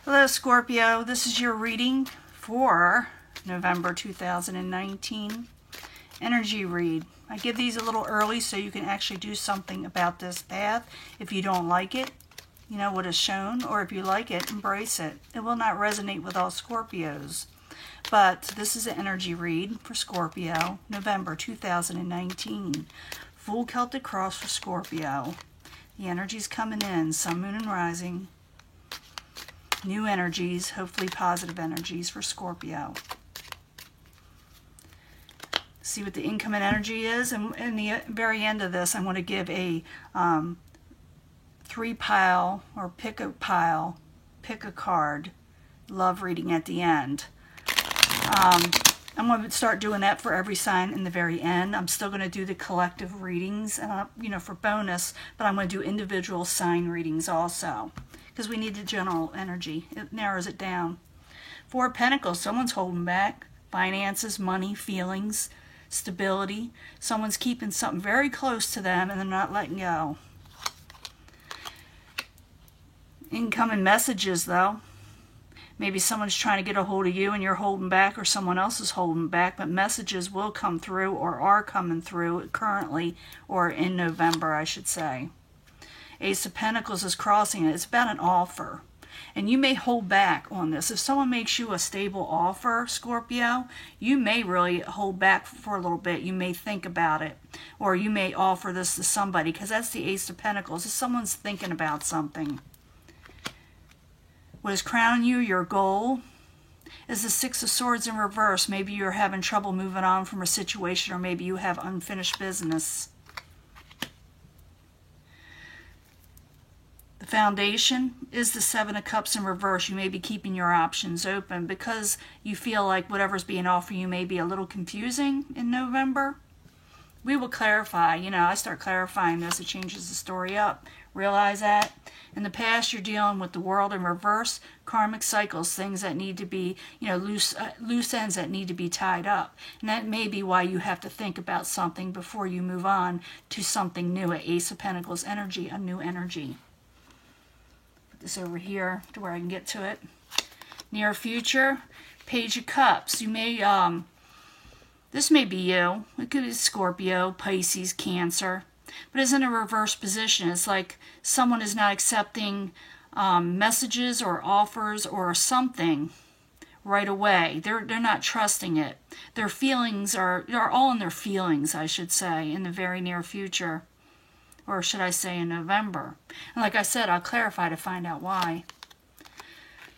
Hello Scorpio, this is your reading for November 2019. Energy read. I give these a little early so you can actually do something about this path. If you don't like it, you know what is shown, or if you like it, embrace it. It will not resonate with all Scorpios. But this is an energy read for Scorpio, November 2019. Full Celtic Cross for Scorpio. The energy's coming in, Sun, Moon, and Rising. New energies, hopefully positive energies for Scorpio. See what the incoming energy is, and in the very end of this, I'm going to give a three pile, or pick a pile, pick a card, love reading at the end. I'm going to start doing that for every sign in the very end. I'm still going to do the collective readings, for bonus, but I'm going to do individual sign readings also, because we need the general energy. It narrows it down. Four of Pentacles, someone's holding back. Finances, money, feelings, stability. Someone's keeping something very close to them and they're not letting go. Incoming messages, though. Maybe someone's trying to get a hold of you and you're holding back, or someone else is holding back, but messages will come through, or are coming through currently, or in November, I should say. Ace of Pentacles is crossing it. It's about an offer. And you may hold back on this. If someone makes you a stable offer, Scorpio, you may really hold back for a little bit. You may think about it. Or you may offer this to somebody, because that's the Ace of Pentacles. If someone's thinking about something. What is crowning you, your goal, is the Six of Swords in reverse. Maybe you're having trouble moving on from a situation, or maybe you have unfinished business. The foundation is the Seven of Cups in reverse. You may be keeping your options open because you feel like whatever's being offered you may be a little confusing in November. We will clarify. I start clarifying this. It changes the story up. Realize that. In the past, you're dealing with the world in reverse, karmic cycles, things that need to be, loose ends that need to be tied up. And that may be why you have to think about something before you move on to something new. An Ace of Pentacles energy, a new energy. Put this over here to where I can get to it. Near future, Page of Cups. You may, this may be you. It could be Scorpio, Pisces, Cancer. But it's in a reverse position. It's like someone is not accepting messages or offers or something right away. They're not trusting it. Their feelings they're all in their feelings, I should say, in the very near future. Or should I say in November. And like I said, I'll clarify to find out why.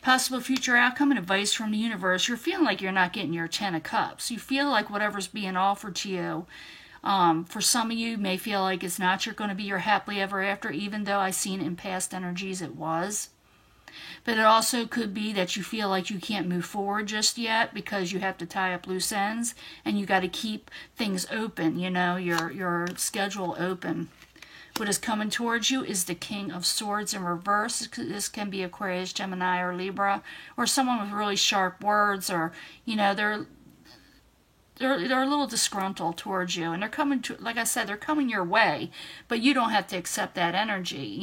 Possible future outcome and advice from the universe. You're feeling like you're not getting your 10 of Cups. You feel like whatever's being offered to you, for some of you, may feel like it's not going to be your happily ever after, even though I've seen in past energies it was. But it also could be that you feel like you can't move forward just yet because you have to tie up loose ends, and you got to keep things open, your schedule open. What is coming towards you is the King of Swords in reverse. This can be Aquarius, Gemini, or Libra, or someone with really sharp words, or, they're a little disgruntled towards you, and they're coming to, like I said, they're coming your way, but you don't have to accept that energy.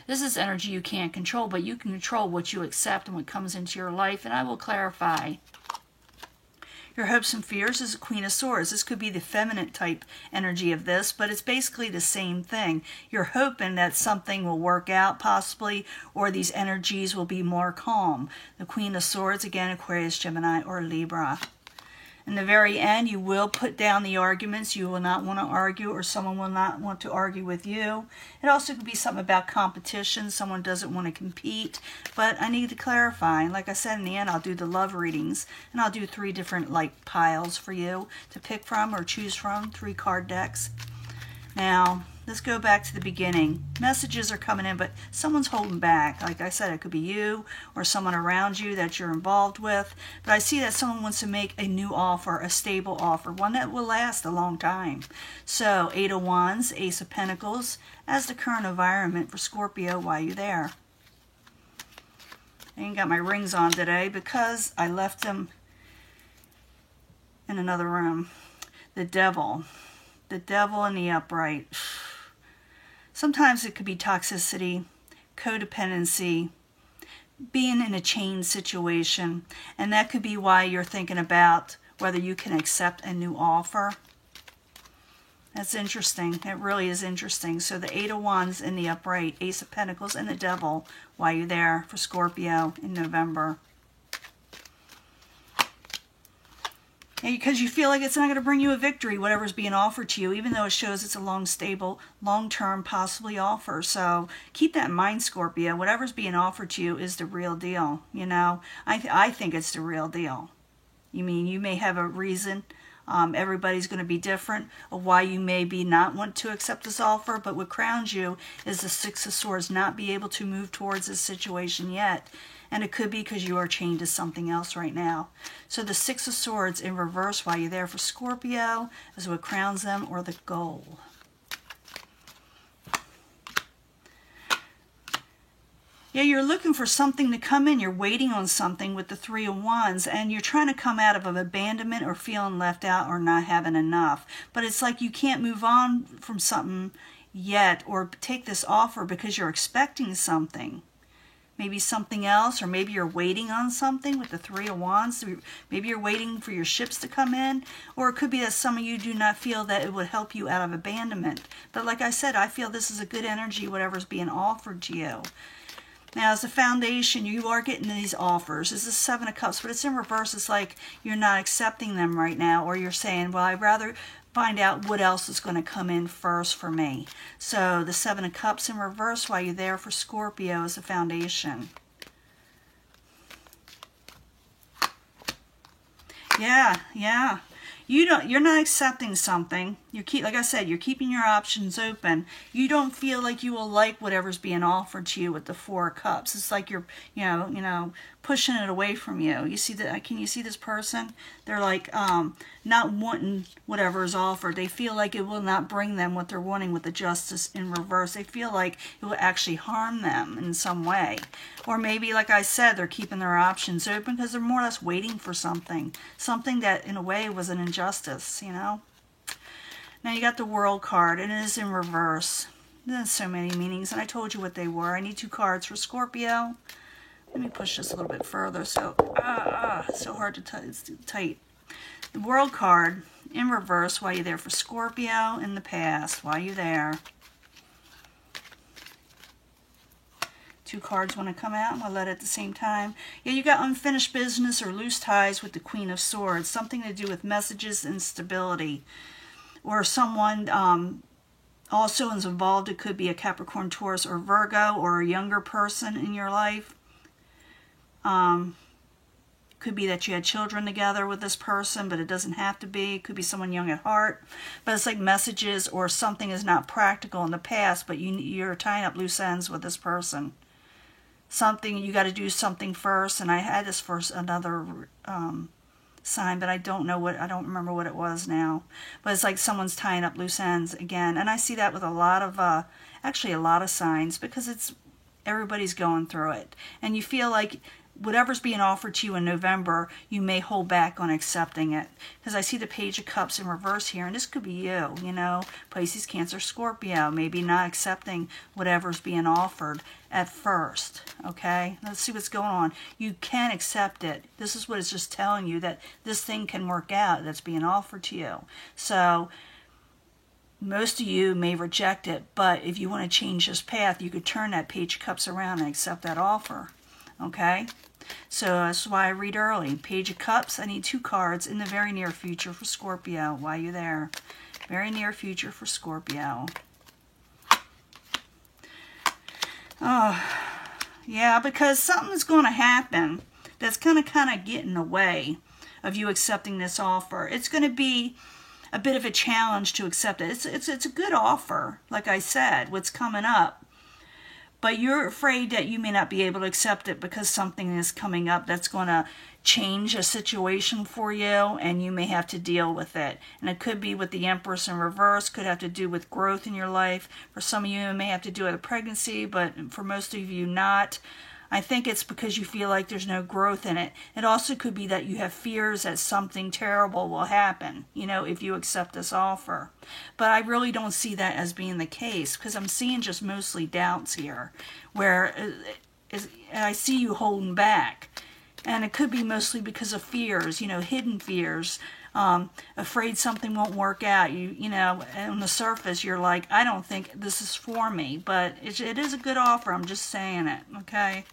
This is energy you can't control, but you can control what you accept and what comes into your life, and I will clarify. Your hopes and fears is a Queen of Swords. This could be the feminine type energy of this, but it's basically the same thing. You're hoping that something will work out possibly, or these energies will be more calm. The Queen of Swords, again, Aquarius, Gemini, or Libra. In the very end, you will put down the arguments. You will not want to argue, or someone will not want to argue with you. It also could be something about competition. Someone doesn't want to compete. But I need to clarify. And like I said, in the end, I'll do the love readings. And I'll do 3 different piles for you to pick from or choose from. 3 card decks. Now, let's go back to the beginning. Messages are coming in, but someone's holding back. Like I said, it could be you or someone around you that you're involved with. But I see that someone wants to make a new offer, a stable offer, one that will last a long time. So, 8 of Wands, Ace of Pentacles, as the current environment for Scorpio while you're there. I ain't got my rings on today because I left them in another room. The Devil. The Devil in the upright. Sometimes it could be toxicity, codependency, being in a chain situation, and that could be why you're thinking about whether you can accept a new offer. That's interesting. It really is interesting. So the Eight of Wands in the upright, Ace of Pentacles, and the Devil while you're there for Scorpio in November. Because you feel like it's not going to bring you a victory, whatever's being offered to you, even though it shows it's a long, stable, long-term, possibly offer. So keep that in mind, Scorpio. Whatever's being offered to you is the real deal. You know, I think it's the real deal. You may have a reason. Everybody's going to be different of why you maybe not want to accept this offer, but what crowns you is the Six of Swords, not be able to move towards this situation yet. And it could be because you are chained to something else right now. So the Six of Swords in reverse while you're there for Scorpio is what crowns them, or the goal. Yeah, you're looking for something to come in. You're waiting on something with the Three of Wands, and you're trying to come out of abandonment or feeling left out or not having enough. But it's like you can't move on from something yet or take this offer because you're expecting something. Maybe something else, or maybe you're waiting on something with the Three of Wands. Maybe you're waiting for your ships to come in, or it could be that some of you do not feel that it would help you out of abandonment. But like I said, I feel this is a good energy, whatever's being offered to you. Now, as a foundation, you are getting these offers. This is Seven of Cups, but it's in reverse. It's like you're not accepting them right now, or you're saying, well, I'd rather find out what else is going to come in first for me. So the Seven of Cups in reverse while you're there for Scorpio is the foundation. Yeah. You're not accepting something. Like I said, you're keeping your options open. You don't feel like you will like whatever's being offered to you with the Four of Cups. It's like you're, pushing it away from you. You see that? Can you see this person? They're like not wanting whatever is offered. They feel like it will not bring them what they're wanting with the Justice in reverse. They feel like it will actually harm them in some way. Or maybe, like I said, they're keeping their options open because they're more or less waiting for something that in a way was an injustice, Now you got the World card, and it is in reverse. There's so many meanings, and I told you what they were. I need 2 cards for Scorpio. Let me push this a little bit further. So, it's so hard to it's tight. The World card in reverse while you're there for Scorpio in the past, while you're there. 2 cards want to come out. I'm going to let it at the same time. Yeah, you got unfinished business or loose ties with the Queen of Swords. Something to do with messages and stability. Or someone also is involved. It could be a Capricorn, Taurus, or Virgo, or a younger person in your life. Could be that you had children together with this person, but it doesn't have to be. It could be someone young at heart. But it's like messages or something is not practical in the past, but you're tying up loose ends with this person. Something, you got to do something first. And I had this for another sign, but I don't remember what it was now. But it's like someone's tying up loose ends again. And I see that with a lot of, actually a lot of signs, because everybody's going through it. And you feel like whatever's being offered to you in November, you may hold back on accepting it. Because I see the Page of Cups in reverse here, and this could be you, Pisces, Cancer, Scorpio, maybe not accepting whatever's being offered at first, okay? Let's see what's going on. You can accept it. This is what it's just telling you, that this thing can work out that's being offered to you. So most of you may reject it, but if you want to change this path, you could turn that Page of Cups around and accept that offer. Okay, so that's why I read early. Page of Cups, I need 2 cards in the very near future for Scorpio while you're there. Very near future for Scorpio. Oh, yeah, because something's going to happen that's going to kind of get in the way of you accepting this offer. It's going to be a bit of a challenge to accept it. It's a good offer, like I said, what's coming up. But you're afraid that you may not be able to accept it because something is coming up that's going to change a situation for you, and you may have to deal with it. And it could be with the Empress in reverse, could have to do with growth in your life. For some of you, it may have to do with a pregnancy, but for most of you, not. I think it's because you feel like there's no growth in it. It also could be that you have fears that something terrible will happen, if you accept this offer. But I really don't see that as being the case, because I'm seeing just mostly doubts here, where I see you holding back. And it could be mostly because of fears, you know, hidden fears, afraid something won't work out. You know, on the surface, you're like, I don't think this is for me, but it is a good offer. I'm just saying it, okay?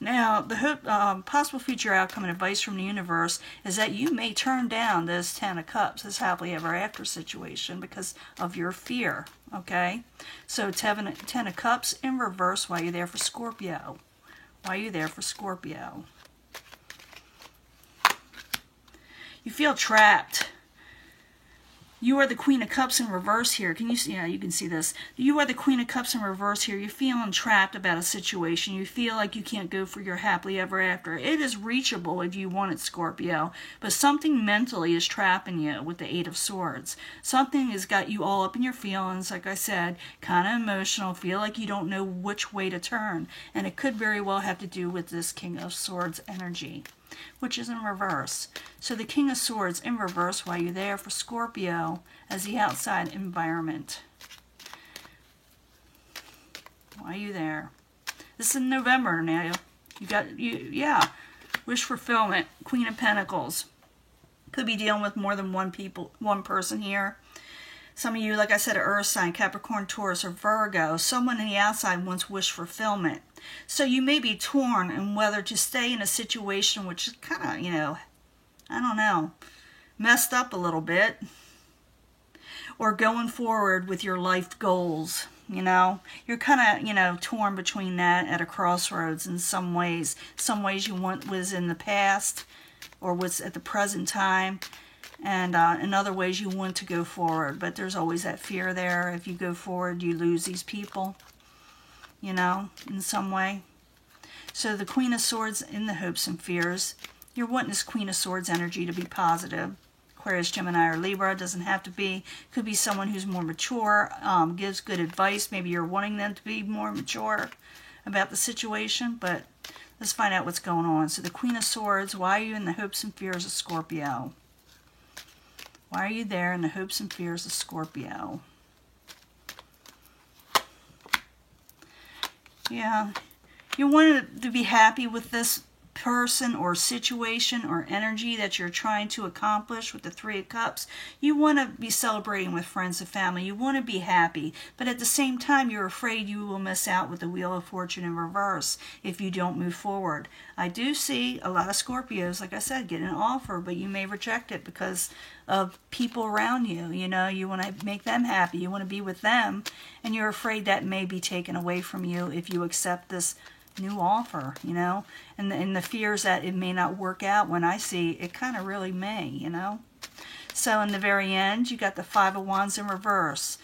Now, the possible future outcome and advice from the universe is that you may turn down this Ten of Cups, this happily ever after situation, because of your fear, okay? So, Ten of Cups in reverse while you're there for Scorpio. Why are you there for Scorpio? You feel trapped. You are the Queen of Cups in reverse here. Can you see? Yeah, you can see this. You are the Queen of Cups in reverse here. You're feeling trapped about a situation. You feel like you can't go for your happily ever after. It is reachable if you want it, Scorpio. But something mentally is trapping you with the Eight of Swords. Something has got you all up in your feelings, like I said, kind of emotional. Feel like you don't know which way to turn. And it could very well have to do with this King of Swords energy, which is in reverse. So the King of Swords in reverse while you're there for Scorpio as the outside environment. Why are you there? This is in November now. Yeah. Wish fulfillment. Queen of Pentacles. Could be dealing with more than one person here. Some of you, like I said, are Earth sign, Capricorn, Taurus, or Virgo. Someone on the outside wants wish fulfillment. So you may be torn on whether to stay in a situation which is kind of, you know, I don't know, messed up a little bit, or going forward with your life goals. You know, you're kind of, you know, torn between that at a crossroads in some ways. Some ways you want was in the past or what's at the present time. And in other ways you want to go forward, but there's always that fear there. If you go forward, you lose these people, you know, in some way. So the Queen of Swords in the hopes and fears. You're wanting this Queen of Swords energy to be positive. Aquarius, Gemini, or Libra. Doesn't have to be. Could be someone who's more mature, gives good advice. Maybe you're wanting them to be more mature about the situation, but let's find out what's going on. So the Queen of Swords, why are you in the hopes and fears of Scorpio? Why are you there in the hopes and fears of Scorpio? Yeah, you wanted to be happy with this person or situation or energy that you're trying to accomplish with the Three of Cups. You want to be celebrating with friends and family. You want to be happy, but at the same time you're afraid you will miss out with the Wheel of Fortune in reverse if you don't move forward. I do see a lot of Scorpios, like I said, get an offer, but you may reject it because of people around you. You know, you want to make them happy. You want to be with them, and you're afraid that may be taken away from you if you accept this new offer, you know, and the fears that it may not work out when I see it kind of really may, you know. So in the very end, you got the Five of Wands in reverse.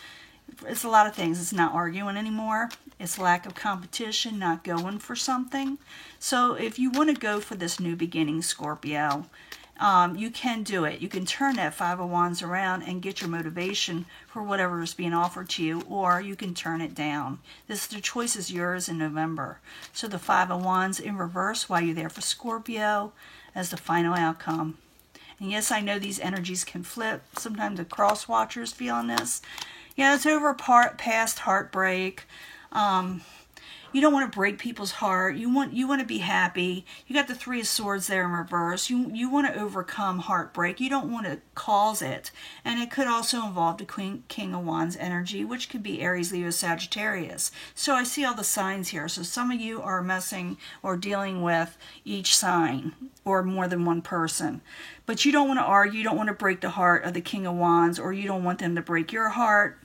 It's a lot of things. It's not arguing anymore. It's lack of competition, not going for something. So if you want to go for this new beginning, Scorpio, you can do it. You can turn that Five of Wands around and get your motivation for whatever is being offered to you, or you can turn it down. The choice is yours in November. So the Five of Wands in reverse while you're there for Scorpio as the final outcome. And yes, I know these energies can flip. Sometimes the cross watchers feeling this. Yeah, it's over past heartbreak. You don't want to break people's heart. You want to be happy. You got the Three of Swords there in reverse. You want to overcome heartbreak. You don't want to cause it. And it could also involve the King of Wands energy, which could be Aries, Leo, Sagittarius. So I see all the signs here. So some of you are messing or dealing with each sign or more than one person. But you don't want to argue. You don't want to break the heart of the King of Wands, or you don't want them to break your heart.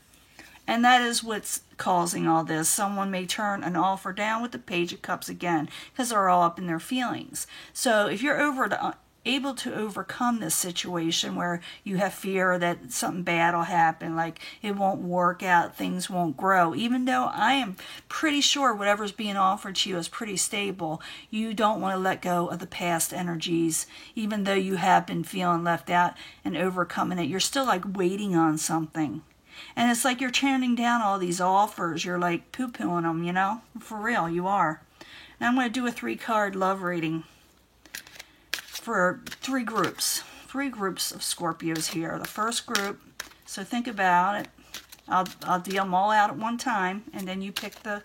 And that is what's causing all this. Someone may turn an offer down with the Page of Cups again because they're all up in their feelings. So if you're able to overcome this situation where you have fear that something bad will happen, like it won't work out, things won't grow, even though I am pretty sure whatever's being offered to you is pretty stable, you don't want to let go of the past energies. Even though you have been feeling left out and overcoming it, you're still like waiting on something. And it's like you're turning down all these offers. You're like poo-pooing them, you know? For real, you are. Now I'm going to do a 3-card love reading for 3 groups. 3 groups of Scorpios here. The first group, so think about it. I'll deal them all out at one time, and then you pick the,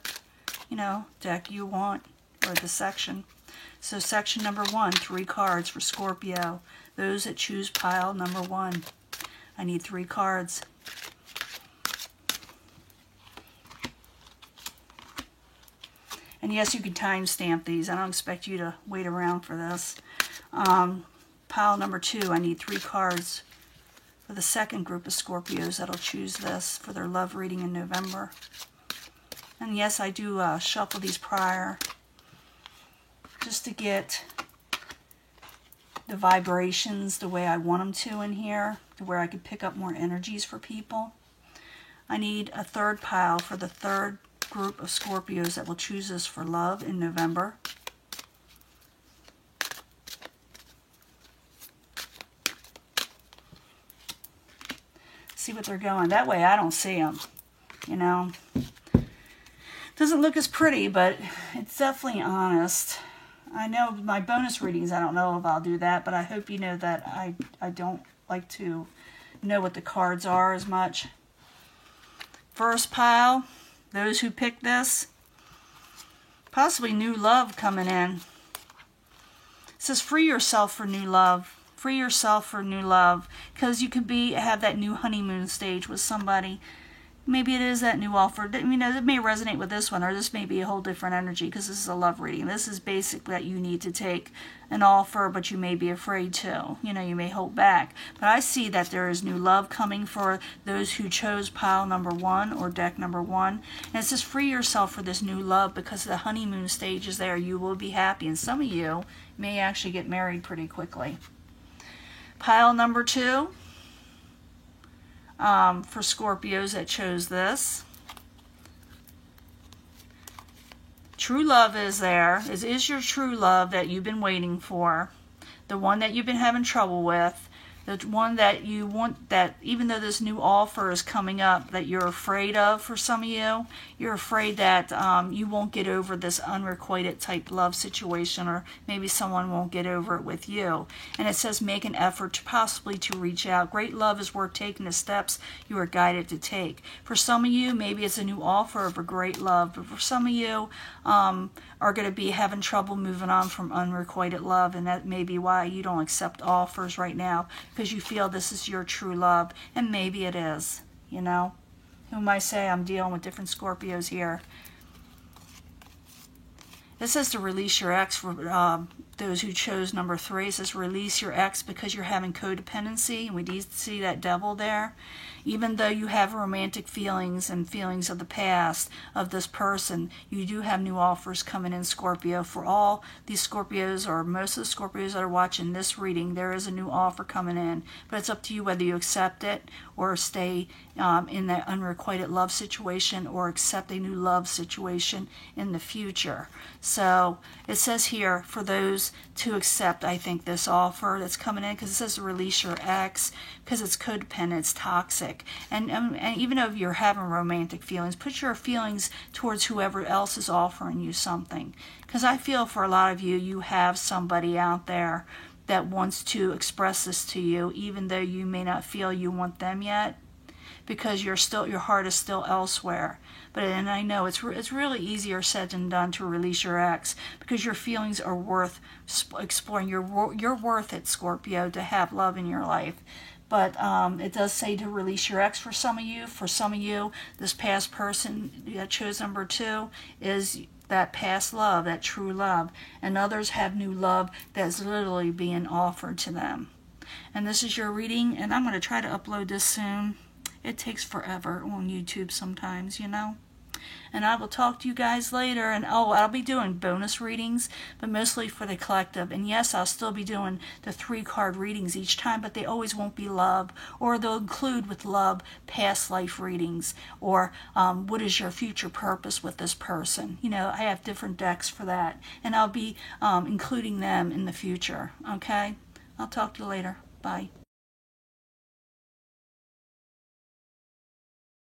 you know, deck you want. or the section. So section number 1, 3 cards for Scorpio. Those that choose pile number 1. I need 3 cards. And yes, you can timestamp these. I don't expect you to wait around for this. Pile number 2, I need 3 cards for the second group of Scorpios that'll choose this for their love reading in November. And yes, I do shuffle these prior just to get the vibrations the way I want them to in here, to where I could pick up more energies for people. I need a 3rd pile for the 3rd group of Scorpios that will choose this for love in November. See what they're going. That way I don't see them, you know. Doesn't look as pretty, but it's definitely honest. I know my bonus readings, I don't know if I'll do that, but I hope you know that I don't like to know what the cards are as much. First pile, those who picked this, possibly new love coming in. It says free yourself for new love. Free yourself for new love, because you could have that new honeymoon stage with somebody. Maybe it is that new offer. You know, it may resonate with this one, or this may be a whole different energy, because this is a love reading. This is basically that you need to take an offer, but you may be afraid to. You know, you may hold back. But I see that there is new love coming for those who chose pile number 1 or deck number 1. And it says free yourself for this new love, because the honeymoon stage is there. You will be happy. And some of you may actually get married pretty quickly. Pile number 2. For Scorpios that chose this. True love is there. It is your true love that you've been waiting for. The one that you've been having trouble with. The one that you want, that even though this new offer is coming up that you're afraid of for some of you, you're afraid that you won't get over this unrequited type love situation, or maybe someone won't get over it with you. And it says make an effort to possibly to reach out. Great love is worth taking the steps you are guided to take. For some of you, maybe it's a new offer of a great love, but for some of you are going to be having trouble moving on from unrequited love, and that may be why you don't accept offers right now, because you feel this is your true love, and maybe it is, you know. Who might say I'm dealing with different Scorpios here. It says to release your ex for those who chose number 3. It says release your ex because you're having codependency, and we do see that devil there. Even though you have romantic feelings and feelings of the past of this person, you do have new offers coming in, Scorpio. For all these Scorpios, or most of the Scorpios that are watching this reading, there is a new offer coming in. But it's up to you whether you accept it or stay in that unrequited love situation, or accept a new love situation in the future. So it says here for those to accept, I think, this offer that's coming in, because it says to release your ex because it's codependent, it's toxic. And even though you're having romantic feelings, put your feelings towards whoever else is offering you something. Because I feel for a lot of you, you have somebody out there that wants to express this to you, even though you may not feel you want them yet, because your heart is still elsewhere. And I know it's really easier said than done to release your ex, because your feelings are worth exploring. You're worth it, Scorpio, to have love in your life. But it does say to release your ex for some of you. For some of you, this past person that chose number 2 is that past love, that true love. And others have new love that's literally being offered to them. And this is your reading, and I'm going to try to upload this soon. It takes forever on YouTube sometimes, you know. And I will talk to you guys later. And I'll be doing bonus readings, but mostly for the collective. And yes, I'll still be doing the 3-card readings each time, but they always won't be love. Or they'll include with love past life readings, or what is your future purpose with this person. You know, I have different decks for that. And I'll be including them in the future. Okay? I'll talk to you later. Bye.